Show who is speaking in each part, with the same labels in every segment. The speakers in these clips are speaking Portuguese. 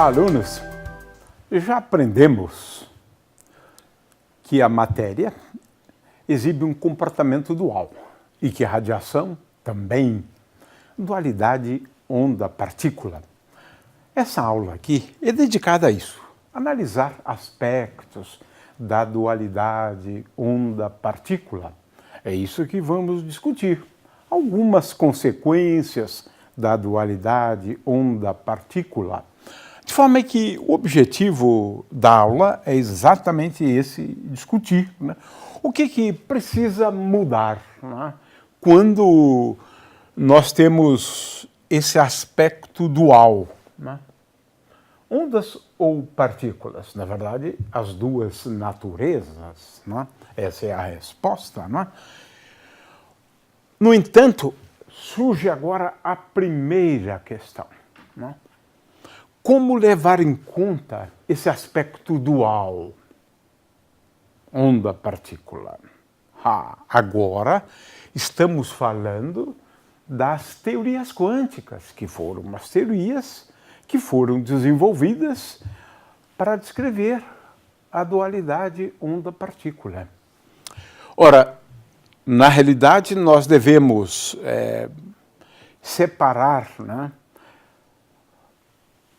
Speaker 1: Olá, alunos! Já aprendemos que a matéria exibe um comportamento dual e que a radiação também, dualidade onda-partícula. Essa aula aqui é dedicada a isso, analisar aspectos da dualidade onda-partícula. É isso que vamos discutir. Algumas consequências da dualidade onda-partícula. De forma que o objetivo da aula é exatamente esse, discutir, né? O que precisa mudar, né, quando nós temos esse aspecto dual, né? Ondas ou partículas? Na verdade, as duas naturezas, né? Essa é a resposta, né? No entanto, surge agora a primeira questão, né? Como levar em conta esse aspecto dual, onda-partícula? Agora estamos falando das teorias quânticas, que foram as teorias que foram desenvolvidas para descrever a dualidade onda-partícula. Ora, na realidade, nós devemos separar, né,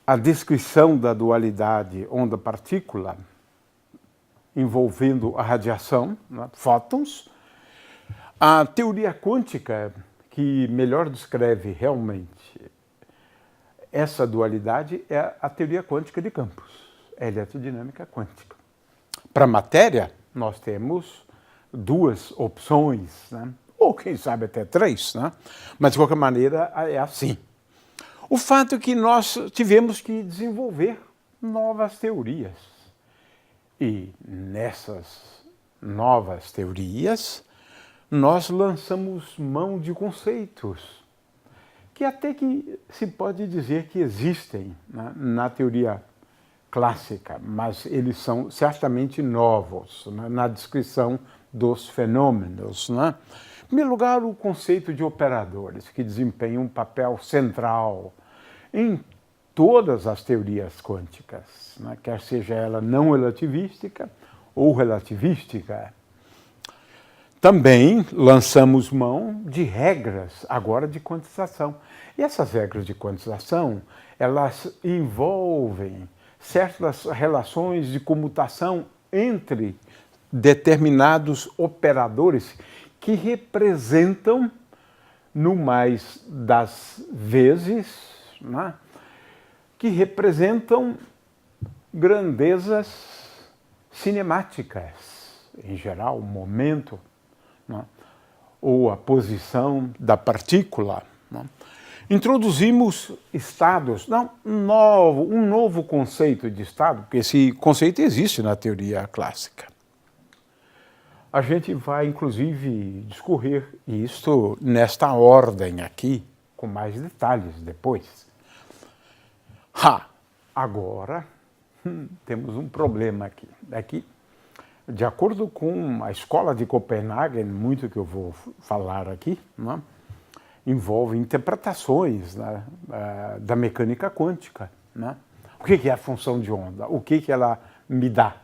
Speaker 1: a descrição da dualidade onda-partícula envolvendo a radiação, né, fótons, a teoria quântica, que melhor descreve realmente essa dualidade, é a teoria quântica de campos, a eletrodinâmica quântica. Para a matéria, nós temos duas opções, né? Ou quem sabe até três, né? Mas de qualquer maneira é assim. O fato é que nós tivemos que desenvolver novas teorias. E nessas novas teorias, nós lançamos mão de conceitos que até que se pode dizer que existem, né, na teoria clássica, mas eles são certamente novos, né, na descrição dos fenômenos, né? Em primeiro lugar, o conceito de operadores, que desempenham um papel central em todas as teorias quânticas, né? Quer seja ela não relativística ou relativística. Também lançamos mão de regras, agora de quantização. E essas regras de quantização, elas envolvem certas relações de comutação entre determinados operadores que representam, no mais das vezes, né, que representam grandezas cinemáticas, em geral, o momento, né, ou a posição da partícula, né. Introduzimos estados, um novo conceito de estado, porque esse conceito existe na teoria clássica. A gente vai, inclusive, discorrer isso nesta ordem aqui, com mais detalhes depois. Agora, temos um problema aqui. De acordo com a Escola de Copenhague, muito que eu vou falar aqui, né, envolve interpretações, né, da mecânica quântica, né? O que é a função de onda? O que ela me dá?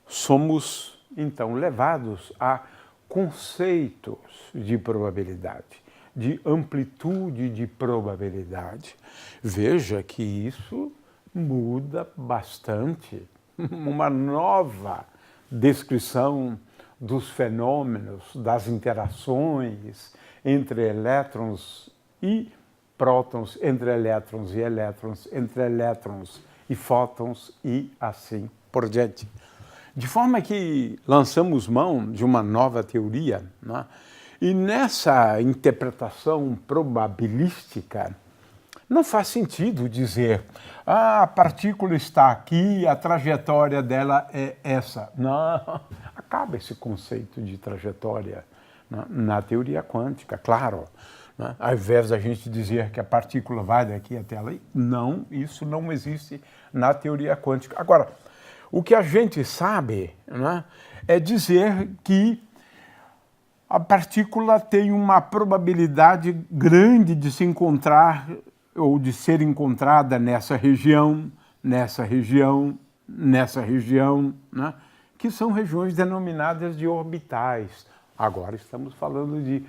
Speaker 1: Somos, então, levados a conceitos de probabilidade, de amplitude de probabilidade. Veja que isso muda bastante. Uma nova descrição dos fenômenos, das interações entre elétrons e prótons, entre elétrons, entre elétrons e fótons e assim por diante. De forma que lançamos mão de uma nova teoria, né? E nessa interpretação probabilística, não faz sentido dizer a partícula está aqui, a trajetória dela é essa. Não, acaba esse conceito de trajetória, né, na teoria quântica, claro. Né? Ao invés da gente dizer que a partícula vai daqui até ali, não, isso não existe na teoria quântica. Agora, o que a gente sabe, né, é dizer que a partícula tem uma probabilidade grande de se encontrar ou de ser encontrada nessa região nessa região, né? Que são regiões denominadas de orbitais. Agora estamos falando de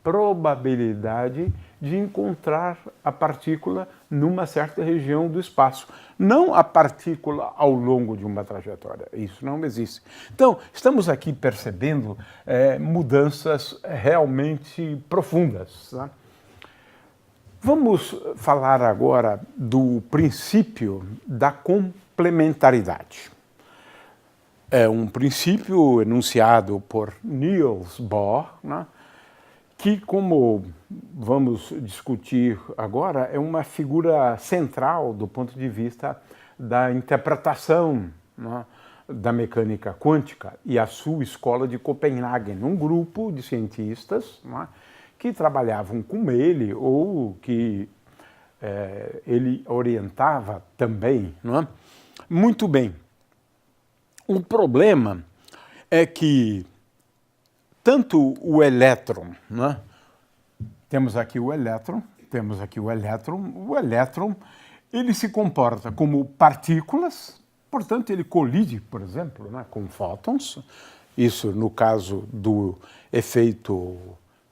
Speaker 1: probabilidade de encontrar a partícula numa certa região do espaço, não a partícula ao longo de uma trajetória. Isso não existe. Então, estamos aqui percebendo mudanças realmente profundas, né? Vamos falar agora do princípio da complementaridade. É um princípio enunciado por Niels Bohr, né, que, como vamos discutir agora, é uma figura central do ponto de vista da interpretação, né, da mecânica quântica e a sua escola de Copenhague, um grupo de cientistas, né, que trabalhavam com ele ou que ele orientava também, não é? Muito bem. O problema é que tanto o elétron, né? Temos aqui o elétron, o elétron ele se comporta como partículas, portanto ele colide, por exemplo, né, com fótons, isso no caso do efeito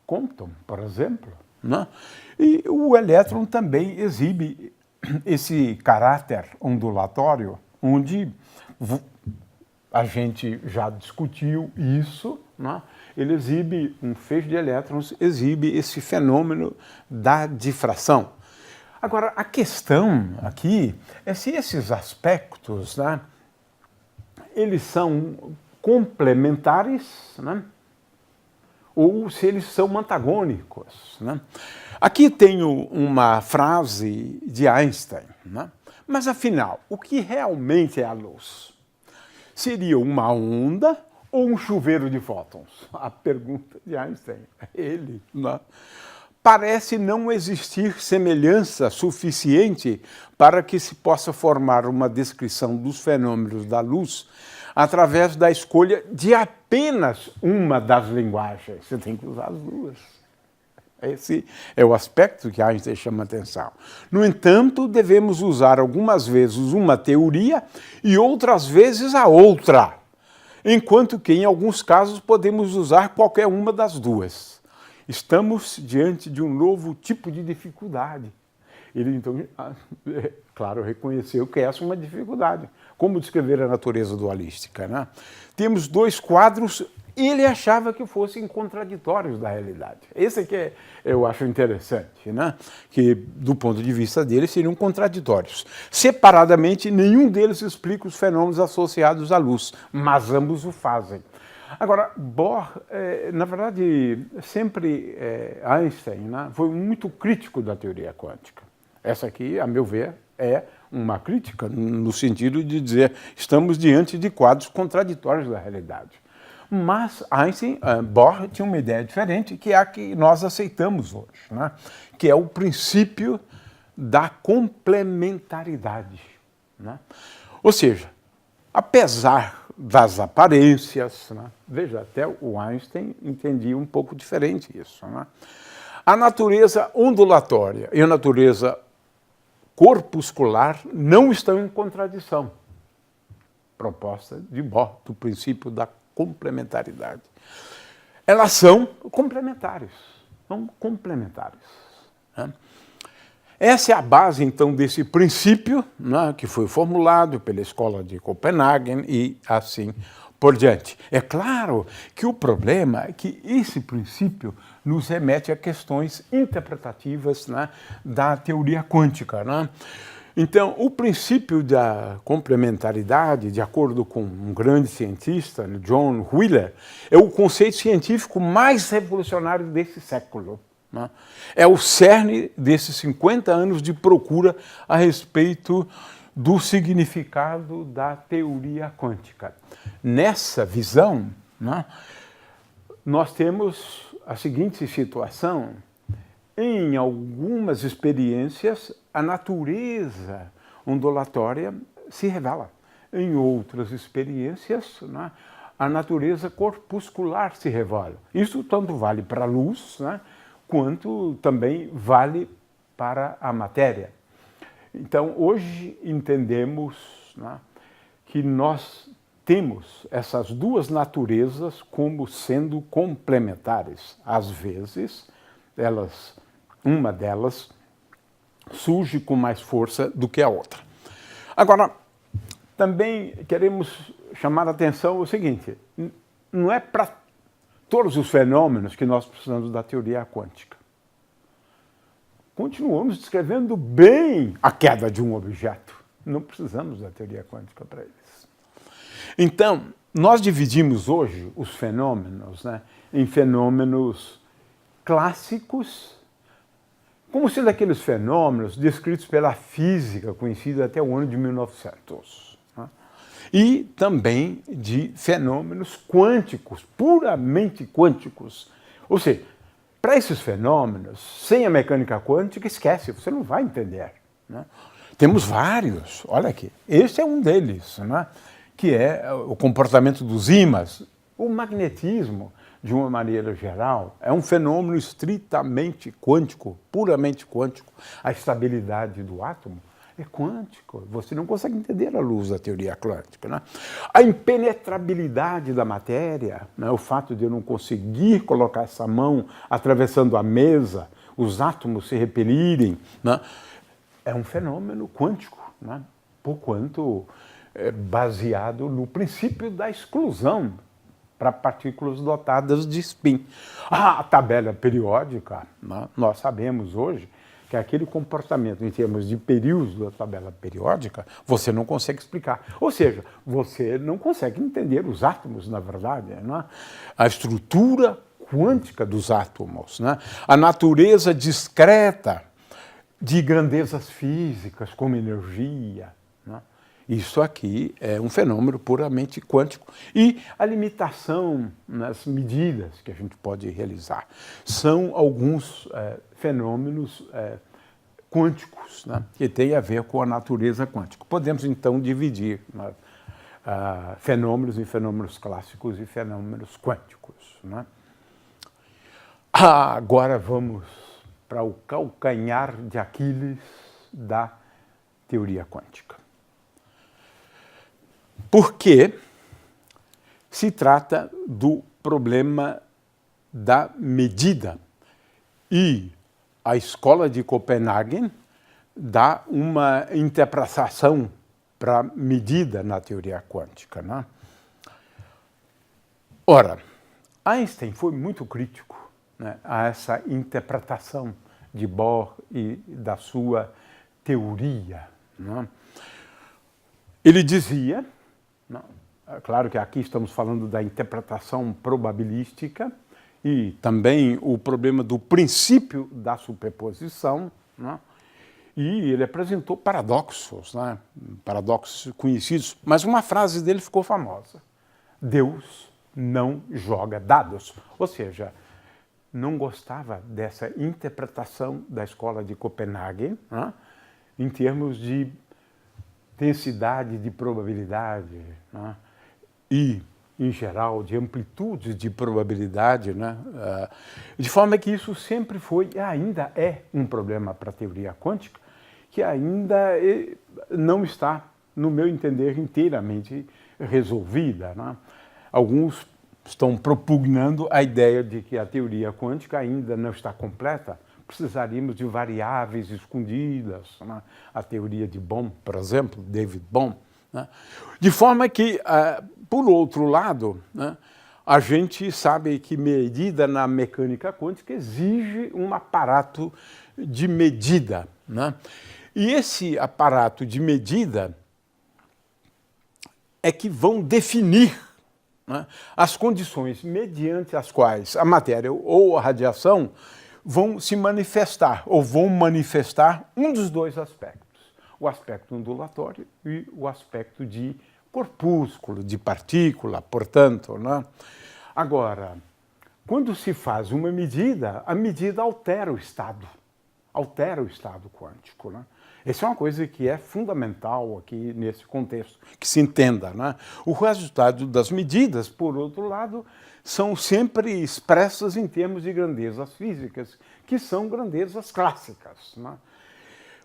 Speaker 1: Compton, por exemplo, né? E o elétron também exibe esse caráter ondulatório, onde a gente já discutiu isso, né? Ele exibe, um feixe de elétrons exibe esse fenômeno da difração. Agora, a questão aqui é se esses aspectos, né, eles são complementares, né, ou se eles são antagônicos, né? Aqui tenho uma frase de Einstein, né? Mas afinal, o que realmente é a luz? Seria uma onda ou um chuveiro de fótons? A pergunta de Einstein, ele, né? Parece não existir semelhança suficiente para que se possa formar uma descrição dos fenômenos da luz através da escolha de apenas uma das linguagens. Você tem que usar as duas. Esse é o aspecto que Einstein chama atenção. No entanto, devemos usar algumas vezes uma teoria e outras vezes a outra, enquanto que, em alguns casos, podemos usar qualquer uma das duas. Estamos diante de um novo tipo de dificuldade. Ele, então, claro, reconheceu que essa é uma dificuldade. Como descrever a natureza dualística, né? Temos dois quadros, ele achava que fossem contraditórios da realidade. Esse aqui eu acho interessante, né? Que, do ponto de vista dele, seriam contraditórios. Separadamente, nenhum deles explica os fenômenos associados à luz, mas ambos o fazem. Agora, Bohr, na verdade, sempre Einstein, né, foi muito crítico da teoria quântica. Essa aqui, a meu ver, é uma crítica no sentido de dizer estamos diante de quadros contraditórios da realidade. Mas Einstein, Bohr tinha uma ideia diferente, que é a que nós aceitamos hoje, né, que é o princípio da complementaridade, né? Ou seja, apesar das aparências, né? Veja, até o Einstein entendia um pouco diferente isso, né? A natureza ondulatória e a natureza corpuscular não estão em contradição. Proposta de Bohr, do princípio da complementaridade. Elas são complementares, né? Essa é a base, então, desse princípio, né, que foi formulado pela Escola de Copenhague e assim por diante. É claro que o problema é que esse princípio nos remete a questões interpretativas, né, da teoria quântica, né? Então, o princípio da complementaridade, de acordo com um grande cientista, John Wheeler, é o conceito científico mais revolucionário desse século, né? É o cerne desses 50 anos de procura a respeito do significado da teoria quântica. Nessa visão, né, nós temos a seguinte situação: em algumas experiências, a natureza ondulatória se revela. Em outras experiências, né, a natureza corpuscular se revela. Isso tanto vale para a luz, né, quanto também vale para a matéria. Então, hoje entendemos, né, que nós temos essas duas naturezas como sendo complementares. Às vezes, uma delas surge com mais força do que a outra. Agora, também queremos chamar a atenção o seguinte, não é para todos os fenômenos que nós precisamos da teoria quântica. Continuamos descrevendo bem a queda de um objeto. Não precisamos da teoria quântica para eles. Então, nós dividimos hoje os fenômenos, né, em fenômenos clássicos, como sendo aqueles fenômenos descritos pela física conhecida até o ano de 1900. Né? E também de fenômenos quânticos, puramente quânticos. Ou seja, para esses fenômenos, sem a mecânica quântica, esquece, você não vai entender. Né? Temos vários, olha aqui, esse é um deles, né? Que é o comportamento dos ímãs, o magnetismo, de uma maneira geral, é um fenômeno estritamente quântico, puramente quântico. A estabilidade do átomo é quântico, você não consegue entender à luz da teoria quântica. Né? A impenetrabilidade da matéria, né? O fato de eu não conseguir colocar essa mão atravessando a mesa, os átomos se repelirem, né? É um fenômeno quântico, né? Porquanto é baseado no princípio da exclusão para partículas dotadas de spin. A tabela periódica, né? Nós sabemos hoje que aquele comportamento em termos de períodos da tabela periódica, você não consegue explicar. Ou seja, você não consegue entender os átomos, na verdade, né? A estrutura quântica dos átomos, né? A natureza discreta de grandezas físicas, como energia. Né? Isso aqui é um fenômeno puramente quântico. E a limitação nas medidas que a gente pode realizar são alguns fenômenos quânticos, né? Que têm a ver com a natureza quântica. Podemos, então, dividir, né, fenômenos em fenômenos clássicos e fenômenos quânticos. Né? Agora vamos para o calcanhar de Aquiles da teoria quântica. Porque se trata do problema da medida. E a escola de Copenhague dá uma interpretação para medida na teoria quântica. Né? Ora, Einstein foi muito crítico, né, a essa interpretação de Bohr e da sua teoria. Né? Ele dizia, né, é claro que aqui estamos falando da interpretação probabilística e também o problema do princípio da superposição, né? E ele apresentou paradoxos, né? Paradoxos conhecidos, mas uma frase dele ficou famosa: Deus não joga dados, ou seja, não gostava dessa interpretação da escola de Copenhague, né, em termos de densidade de probabilidade, né, e, em geral, de amplitudes de probabilidade, né, de forma que isso sempre foi e ainda é um problema para a teoria quântica, que ainda não está, no meu entender, inteiramente resolvida. Né. Alguns estão propugnando a ideia de que a teoria quântica ainda não está completa, precisaríamos de variáveis escondidas, né? A teoria de Bohm, por exemplo, David Bohm. Né? De forma que, por outro lado, né, a gente sabe que medida na mecânica quântica exige um aparato de medida. Né? E esse aparato de medida é que vão definir, né, as condições mediante as quais a matéria ou a radiação vão se manifestar, ou vão manifestar um dos dois aspectos, o aspecto ondulatório e o aspecto de corpúsculo, de partícula, portanto. Né? Agora, quando se faz uma medida, a medida altera o estado quântico. Né? Essa é uma coisa que é fundamental aqui nesse contexto, que se entenda. Né? O resultado das medidas, por outro lado, são sempre expressas em termos de grandezas físicas, que são grandezas clássicas. Né?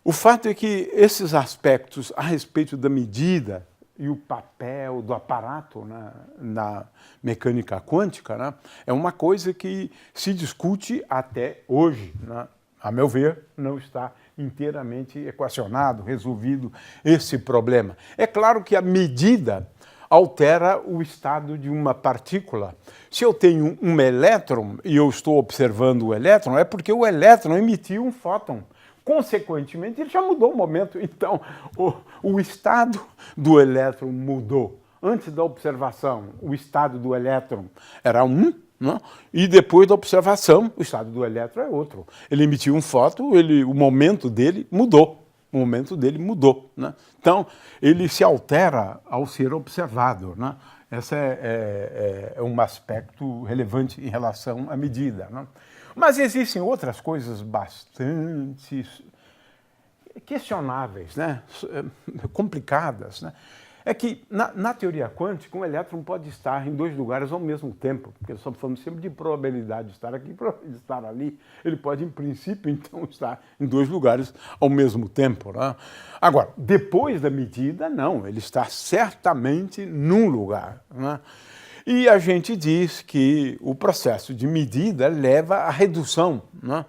Speaker 1: O fato é que esses aspectos a respeito da medida e o papel do aparato, né, na mecânica quântica, né, é uma coisa que se discute até hoje, né? A meu ver, não está inteiramente equacionado, resolvido esse problema. É claro que a medida altera o estado de uma partícula. Se eu tenho um elétron e eu estou observando o elétron, é porque o elétron emitiu um fóton. Consequentemente, ele já mudou o momento. Então, o estado do elétron mudou. Antes da observação, o estado do elétron era um, né? E depois da observação, o estado do elétron é outro. Ele emitiu um fóton, o momento dele mudou. O momento dele mudou, né? Então, ele se altera ao ser observado, né? Esse é um aspecto relevante em relação à medida, né? Mas existem outras coisas bastante questionáveis, né? Complicadas, né? É que, na teoria quântica, um elétron pode estar em dois lugares ao mesmo tempo, porque nós falamos sempre de probabilidade de estar aqui e probabilidade de estar ali. Ele pode, em princípio, então, estar em dois lugares ao mesmo tempo, né? Agora, depois da medida, não, ele está certamente num lugar, né? E a gente diz que o processo de medida leva à redução, né,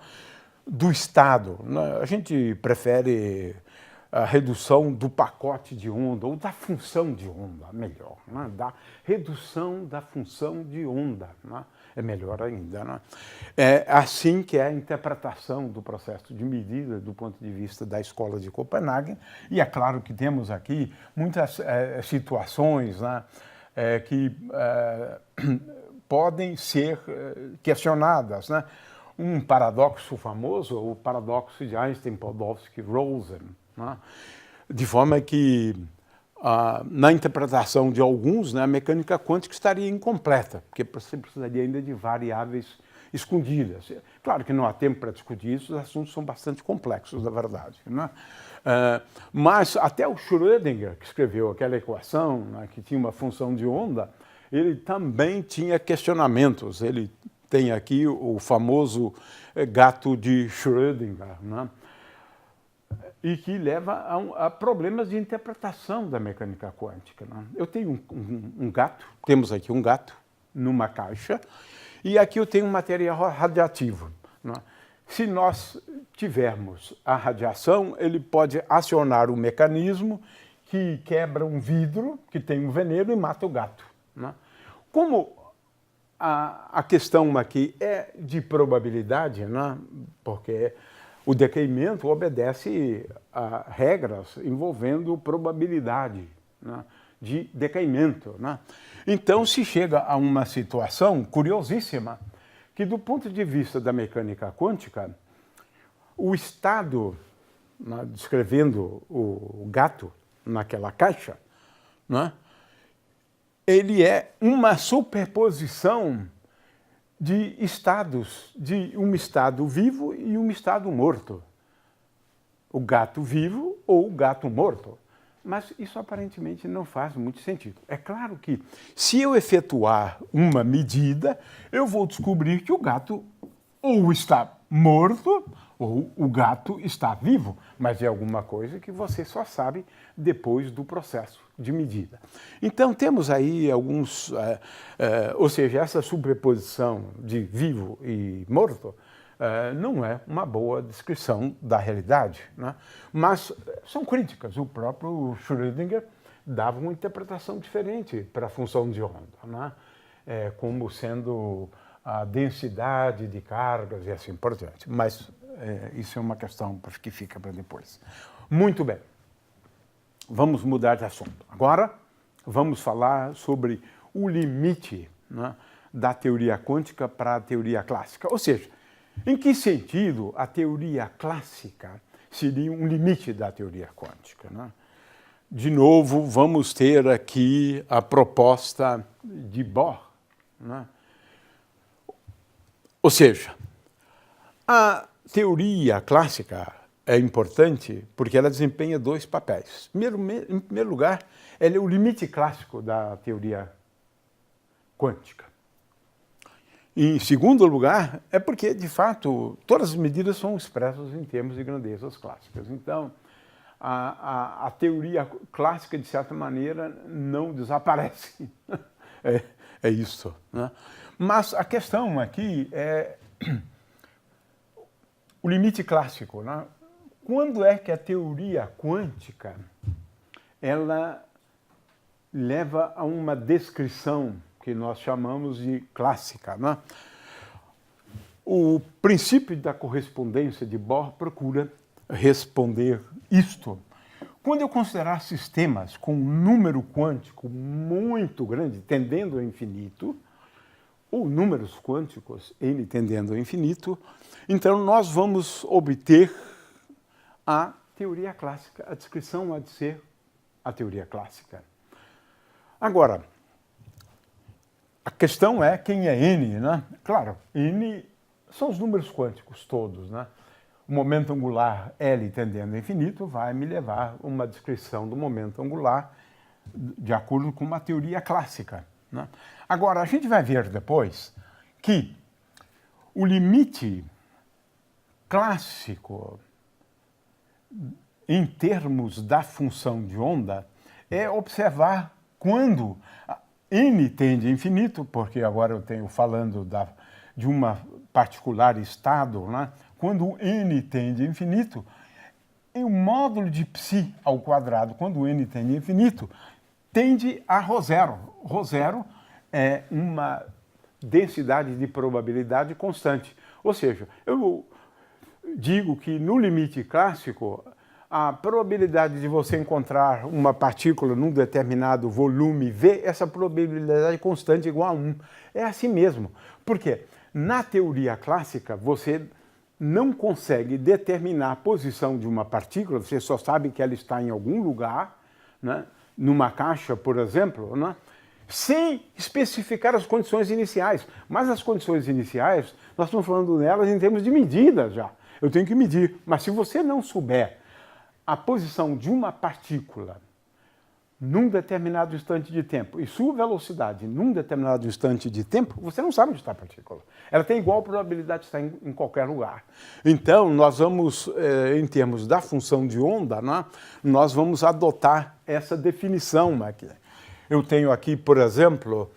Speaker 1: do estado, né? A gente prefere a redução do pacote de onda, ou da função de onda, melhor, né? Da redução da função de onda, né? É melhor ainda, né? É assim que é a interpretação do processo de medida do ponto de vista da Escola de Copenhague, e é claro que temos aqui muitas situações, né, que podem ser questionadas, né? Um paradoxo famoso, o paradoxo de Einstein, Podolsky, Rosen, né? De forma que, na interpretação de alguns, né, a mecânica quântica estaria incompleta, porque você precisaria ainda de variáveis escondidas. Claro que não há tempo para discutir isso, os assuntos são bastante complexos, na verdade, né? Mas até o Schrödinger, que escreveu aquela equação, né, que tinha uma função de onda, ele também tinha questionamentos. Ele tem aqui o famoso gato de Schrödinger, né? E que leva a problemas de interpretação da mecânica quântica, né? Eu tenho um gato, temos aqui um gato numa caixa, e aqui eu tenho um material radioativo, né? Se nós tivermos a radiação, ele pode acionar um mecanismo que quebra um vidro, que tem um veneno e mata o gato, né? Como a questão aqui é de probabilidade, né? Porque o decaimento obedece a regras envolvendo probabilidade, né, de decaimento, né? Então, se chega a uma situação curiosíssima, que do ponto de vista da mecânica quântica, o estado, né, descrevendo o gato naquela caixa, né, ele é uma superposição de estados, de um estado vivo e um estado morto. O gato vivo ou o gato morto. Mas isso aparentemente não faz muito sentido. É claro que, se eu efetuar uma medida, eu vou descobrir que o gato ou está morto ou o gato está vivo, mas é alguma coisa que você só sabe depois do processo de medida. Então, temos aí alguns, ou seja, essa sobreposição de vivo e morto não é uma boa descrição da realidade, né? Mas são críticas. O próprio Schrödinger dava uma interpretação diferente para a função de onda, né? Como sendo a densidade de cargas e assim por diante. Mas isso é uma questão que fica para depois. Muito bem. Vamos mudar de assunto. Agora, vamos falar sobre o limite, né, da teoria quântica para a teoria clássica. Ou seja, em que sentido a teoria clássica seria um limite da teoria quântica, né? De novo, vamos ter aqui a proposta de Bohr, né? Ou seja, teoria clássica é importante porque ela desempenha dois papéis. Em primeiro lugar, ela é o limite clássico da teoria quântica. Em segundo lugar, é porque, de fato, todas as medidas são expressas em termos de grandezas clássicas. Então, a teoria clássica, de certa maneira, não desaparece. É isso, né? Mas a questão aqui é o limite clássico, né? Quando é que a teoria quântica ela leva a uma descrição que nós chamamos de clássica, né? O princípio da correspondência de Bohr procura responder isto. Quando eu considerar sistemas com um número quântico muito grande, tendendo ao infinito, ou números quânticos, n tendendo ao infinito, então nós vamos obter a teoria clássica. A descrição há de ser a teoria clássica. Agora, a questão é quem é n, né? Claro, n são os números quânticos todos, né? O momento angular L tendendo ao infinito vai me levar a uma descrição do momento angular de acordo com uma teoria clássica, né? Agora, a gente vai ver depois que o limite clássico em termos da função de onda é observar quando n tende a infinito, porque agora eu tenho falando de uma particular estado, né? Quando n tende a infinito, o módulo de π ao quadrado, quando n tende a infinito, tende a ρ0. ρ0 é uma densidade de probabilidade constante. Ou seja, eu digo que no limite clássico, a probabilidade de você encontrar uma partícula num determinado volume V, essa probabilidade constante é igual a 1. É assim mesmo. Por quê? Na teoria clássica, você não consegue determinar a posição de uma partícula, você só sabe que ela está em algum lugar, né, numa caixa, por exemplo, né, sem especificar as condições iniciais. Mas as condições iniciais, nós estamos falando nelas em termos de medidas já. Eu tenho que medir. Mas se você não souber a posição de uma partícula num determinado instante de tempo e sua velocidade num determinado instante de tempo, você não sabe onde está a partícula. Ela tem igual probabilidade de estar em qualquer lugar. Então, nós vamos, em termos da função de onda, né, nós vamos adotar essa definição aqui. Eu tenho aqui, por exemplo,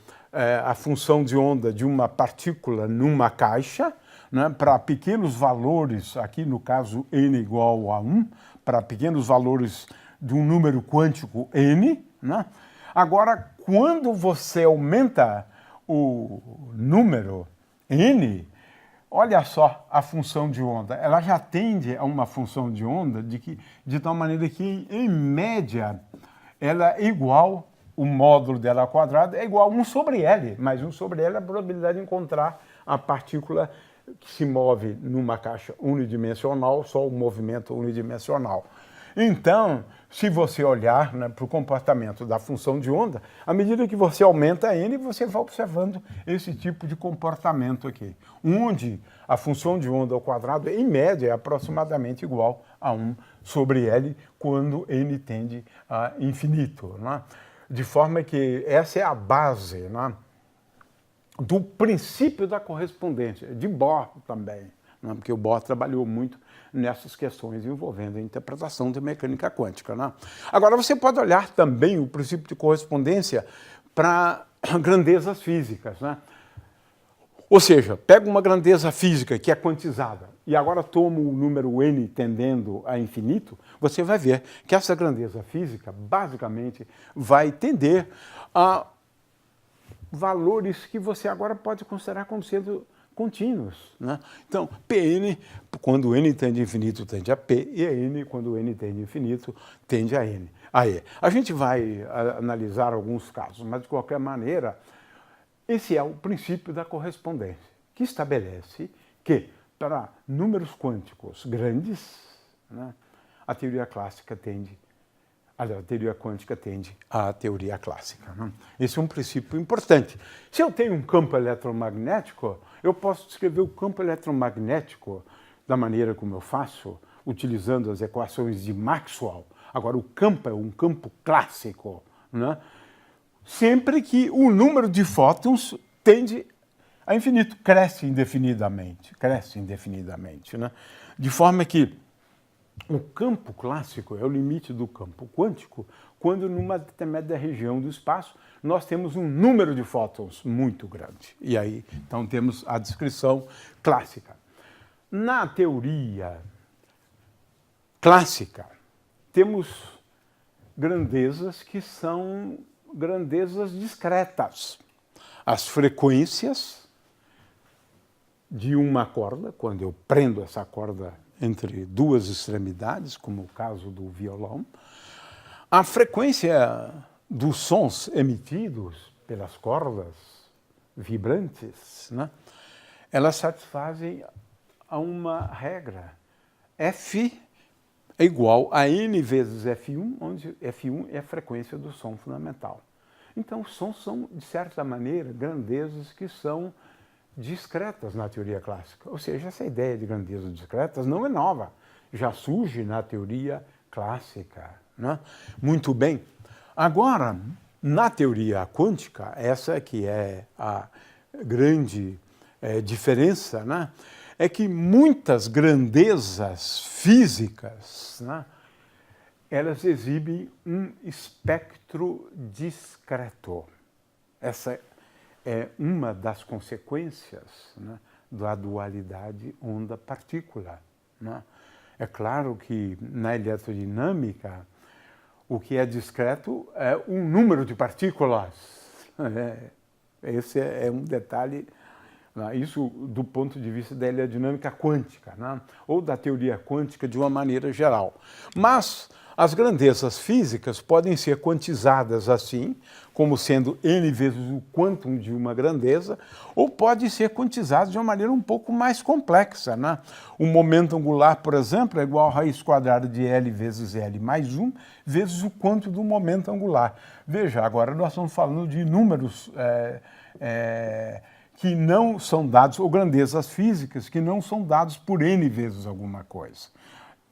Speaker 1: a função de onda de uma partícula numa caixa, né, para pequenos valores, aqui no caso n igual a 1, para pequenos valores de um número quântico n, né? Agora, quando você aumenta o número n, olha só a função de onda. Ela já tende a uma função de onda de tal maneira que, em média, ela é igual, o módulo dela ao quadrado é igual a 1 sobre L, mas 1 sobre L é a probabilidade de encontrar a partícula que se move numa caixa unidimensional, só o movimento unidimensional. Então, se você olhar, né, para o comportamento da função de onda, à medida que você aumenta n, você vai observando esse tipo de comportamento aqui, onde a função de onda ao quadrado, em média, é aproximadamente igual a 1 sobre L, quando n tende a infinito, né? De forma que essa é a base, né, do princípio da correspondência, de Bohr também, né, porque o Bohr trabalhou muito nessas questões envolvendo a interpretação da mecânica quântica, né? Agora, você pode olhar também o princípio de correspondência para grandezas físicas, né? Ou seja, pega uma grandeza física que é quantizada e agora toma o número n tendendo a infinito, você vai ver que essa grandeza física, basicamente, vai tender a valores que você agora pode considerar como sendo contínuos, né? Então, Pn, quando n tende a infinito, tende a P, e a n, quando n tende a infinito, tende a n. A E. A gente vai analisar alguns casos, mas, de qualquer maneira, esse é o princípio da correspondência, que estabelece que, para números quânticos grandes, né, a teoria clássica tende, a teoria quântica tende à teoria clássica, né? Esse é um princípio importante. Se eu tenho um campo eletromagnético, eu posso descrever o campo eletromagnético da maneira como eu faço, utilizando as equações de Maxwell. Agora, o campo é um campo clássico, né? Sempre que o número de fótons tende a infinito, cresce indefinidamente, né? De forma que o campo clássico é o limite do campo quântico, quando numa determinada região do espaço nós temos um número de fótons muito grande. E aí, então, temos a descrição clássica. Na teoria clássica, temos grandezas que são grandezas discretas. As frequências de uma corda, quando eu prendo essa corda entre duas extremidades, como o caso do violão, a frequência dos sons emitidos pelas cordas vibrantes, né, elas satisfazem a uma regra. F é igual a N vezes F1, onde F1 é a frequência do som fundamental. Então, os sons são, de certa maneira, grandezas que são discretas na teoria clássica. Ou seja, essa ideia de grandezas discretas não é nova, já surge na teoria clássica, né? Muito bem. Agora, na teoria quântica, essa que é a grande diferença, né? É que muitas grandezas físicas, né, elas exibem um espectro discreto. Essa é uma das consequências, né, da dualidade onda-partícula, né? É claro que na eletrodinâmica o que é discreto é um número de partículas. Esse é um detalhe, isso do ponto de vista da eletrodinâmica quântica, né, ou da teoria quântica de uma maneira geral. Mas as grandezas físicas podem ser quantizadas assim, como sendo n vezes o quantum de uma grandeza, ou pode ser quantizado de uma maneira um pouco mais complexa, né? O momento angular, por exemplo, é igual a raiz quadrada de L vezes L mais 1 vezes o quantum do momento angular. Veja, agora nós estamos falando de números que não são dados, ou grandezas físicas que não são dados por n vezes alguma coisa.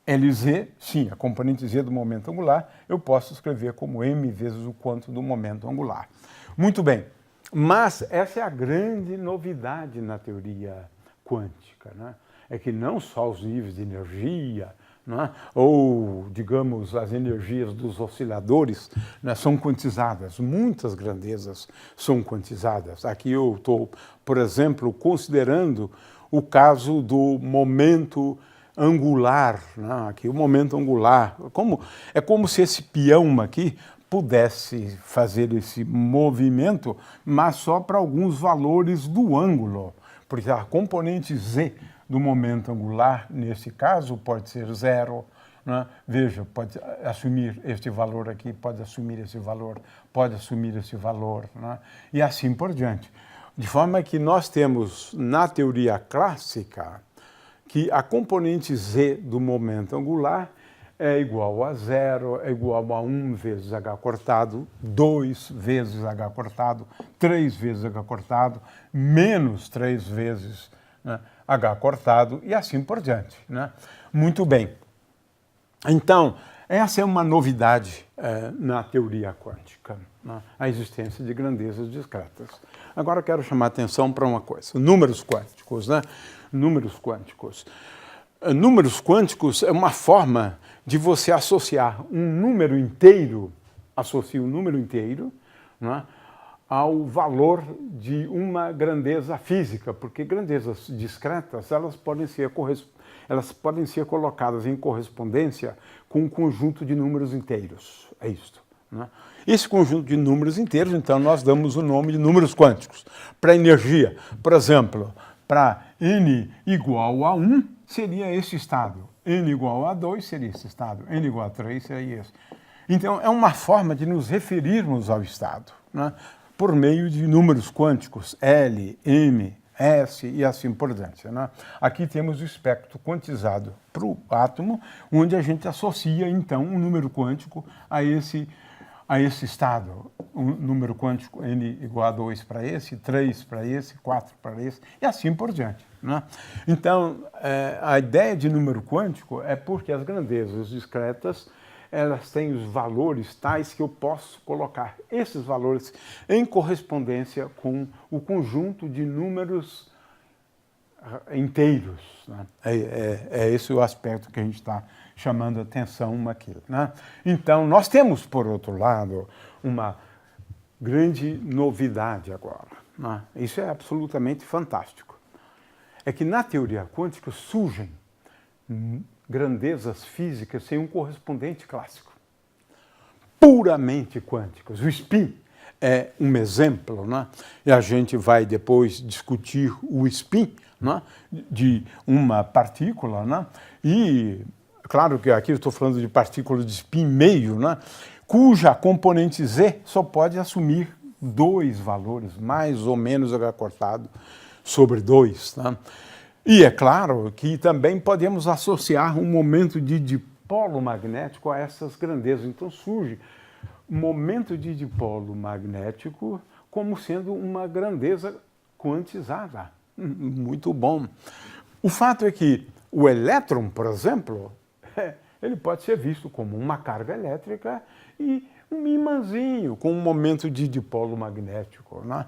Speaker 1: Lz, sim, a componente z do momento angular, eu posso escrever como m vezes o quantum do momento angular. Muito bem, mas essa é a grande novidade na teoria quântica, né? É que não só os níveis de energia, né, ou, digamos, as energias dos osciladores, né, são quantizadas, muitas grandezas são quantizadas. Aqui eu estou, por exemplo, considerando o caso do momento angular, né? Aqui o momento angular, é como se esse peão aqui pudesse fazer esse movimento, mas só para alguns valores do ângulo, porque a componente z do momento angular, nesse caso, pode ser 0, né? Veja, pode assumir este valor aqui, pode assumir esse valor, pode assumir esse valor, né? E assim por diante. De forma que nós temos, na teoria clássica, que a componente z do momento angular é igual a 0, é igual a 1 vezes h cortado, 2 vezes h cortado, 3 vezes h cortado, menos 3 vezes, né, h cortado e assim por diante, né? Muito bem. Então, essa é uma novidade na teoria quântica, né? A existência de grandezas discretas. Agora eu quero chamar a atenção para uma coisa, números quânticos, né? Números quânticos. Números quânticos é uma forma de você associar um número inteiro, associa um número inteiro, né, ao valor de uma grandeza física, porque grandezas discretas elas podem ser colocadas em correspondência com um conjunto de números inteiros. É isto, né? Esse conjunto de números inteiros, então, nós damos o nome de números quânticos. Para energia, por exemplo, para n igual a 1 seria esse estado, n igual a 2 seria esse estado, n igual a 3 seria esse. Então, é uma forma de nos referirmos ao estado, né, por meio de números quânticos, L, M, S e assim por diante, né? Aqui temos o espectro quantizado para o átomo, onde a gente associa, então, um número quântico a esse estado. Um número quântico n igual a 2 para esse, 3 para esse, 4 para esse, e assim por diante, né? Então, a ideia de número quântico é porque as grandezas discretas elas têm os valores tais que eu posso colocar esses valores em correspondência com o conjunto de números inteiros, né? É esse o aspecto que a gente está chamando a atenção aqui, né? Então, nós temos, por outro lado, uma grande novidade agora, né? Isso é absolutamente fantástico. É que na teoria quântica surgem grandezas físicas sem um correspondente clássico, puramente quânticos. O spin é um exemplo, né? E a gente vai depois discutir o spin, né, de uma partícula, né? E claro que aqui eu estou falando de partículas de spin meio, né, cuja componente Z só pode assumir 2 valores, mais ou menos acortado sobre 2, né? E é claro que também podemos associar um momento de dipolo magnético a essas grandezas. Então surge um momento de dipolo magnético como sendo uma grandeza quantizada. Muito bom. O fato é que o elétron, por exemplo, ele pode ser visto como uma carga elétrica e um imãzinho com um momento de dipolo magnético, né?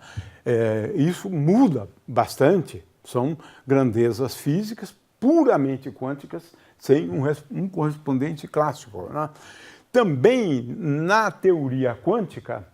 Speaker 1: Isso muda bastante. São grandezas físicas puramente quânticas sem um correspondente clássico, né? Também na teoria quântica,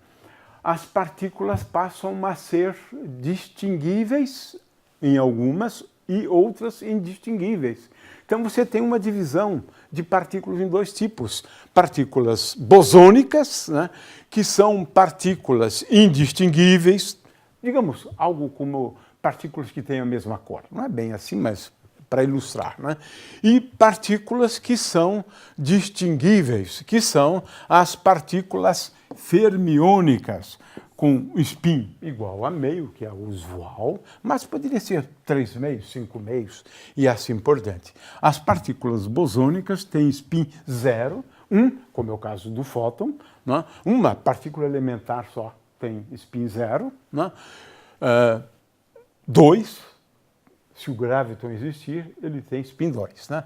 Speaker 1: as partículas passam a ser distinguíveis em algumas e outras indistinguíveis. Então você tem uma divisão de partículas em 2 tipos. Partículas bosônicas, né, que são partículas indistinguíveis, digamos, algo como partículas que têm a mesma cor. Não é bem assim, mas para ilustrar, né? E partículas que são distinguíveis, que são as partículas fermiônicas, com spin igual a meio, que é o usual, mas poderia ser 3 meios, 5 meios e assim por diante. As partículas bosônicas têm spin 0, 1, como é o caso do fóton, né? Uma partícula elementar só tem spin 0, né? 2, se o graviton existir, ele tem spin 2, né?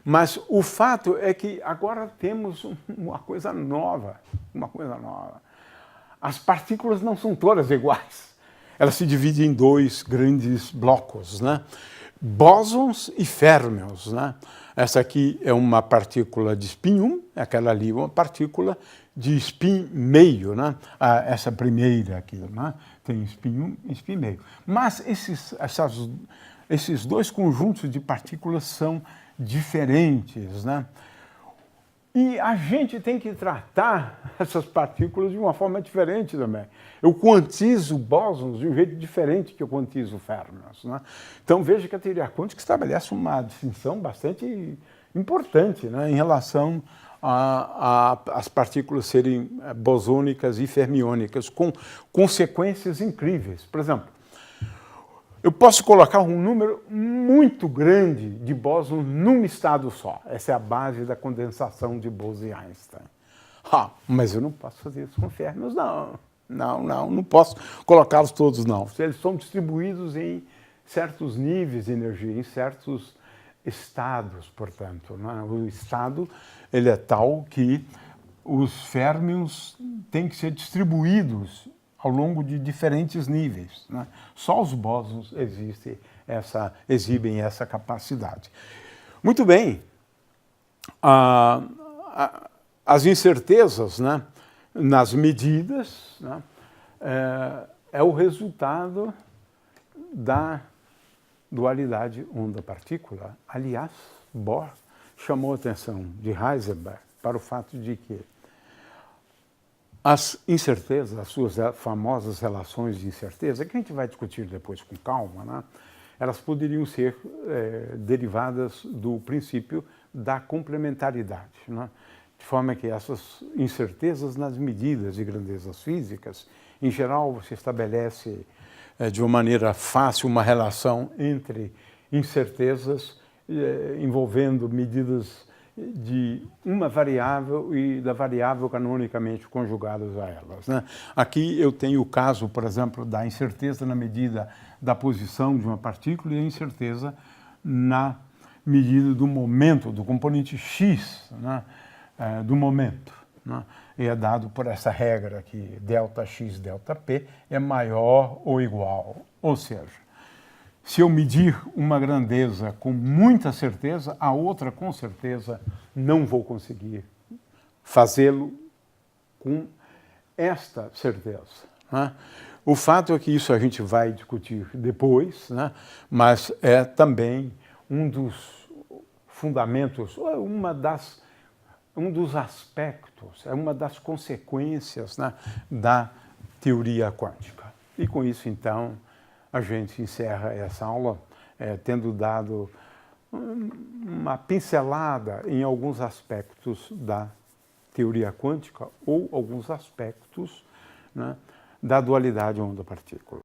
Speaker 1: Mas o fato é que agora temos uma coisa nova, As partículas não são todas iguais. Elas se dividem em 2 grandes blocos, né? Bósons e férmions, né? Essa aqui é uma partícula de spin 1, aquela ali é uma partícula de spin meio, né? Essa primeira aqui, né? Tem spin 1 e spin meio. Mas esses 2 conjuntos de partículas são diferentes, né? E a gente tem que tratar essas partículas de uma forma diferente também. Eu quantizo bósons de um jeito diferente que eu quantizo férmions, né? Então veja que a teoria quântica estabelece uma distinção bastante importante, né, em relação às partículas serem bosônicas e fermiônicas, com consequências incríveis. Por exemplo, eu posso colocar um número muito grande de bósons num estado só. Essa é a base da condensação de Bose e Einstein. Mas eu não posso fazer isso com férmions, não. Não posso colocá-los todos, não. Eles são distribuídos em certos níveis de energia, em certos estados, portanto, né? O estado ele é tal que os férmions têm que ser distribuídos ao longo de diferentes níveis, né? Só os bósons exibem essa capacidade. Muito bem. As incertezas, né, nas medidas, né, é o resultado da dualidade onda-partícula. Aliás, Bohr chamou a atenção de Heisenberg para o fato de que as incertezas, as suas famosas relações de incerteza, que a gente vai discutir depois com calma, né? Elas poderiam ser derivadas do princípio da complementaridade, né? De forma que essas incertezas nas medidas de grandezas físicas, em geral, você estabelece de uma maneira fácil uma relação entre incertezas envolvendo medidas de uma variável e da variável canonicamente conjugadas a elas, né? Aqui eu tenho o caso, por exemplo, da incerteza na medida da posição de uma partícula e a incerteza na medida do momento, do componente x, né, do momento, né? E é dado por essa regra que ΔX, ΔP é maior ou igual. Ou seja, se eu medir uma grandeza com muita certeza, a outra com certeza não vou conseguir fazê-lo com esta certeza, né? O fato é que isso a gente vai discutir depois, né? Mas é também um dos fundamentos, um dos aspectos, é uma das consequências, né, da teoria quântica. E com isso, então, a gente encerra essa aula tendo dado uma pincelada em alguns aspectos da teoria quântica ou alguns aspectos, né, da dualidade onda-partícula.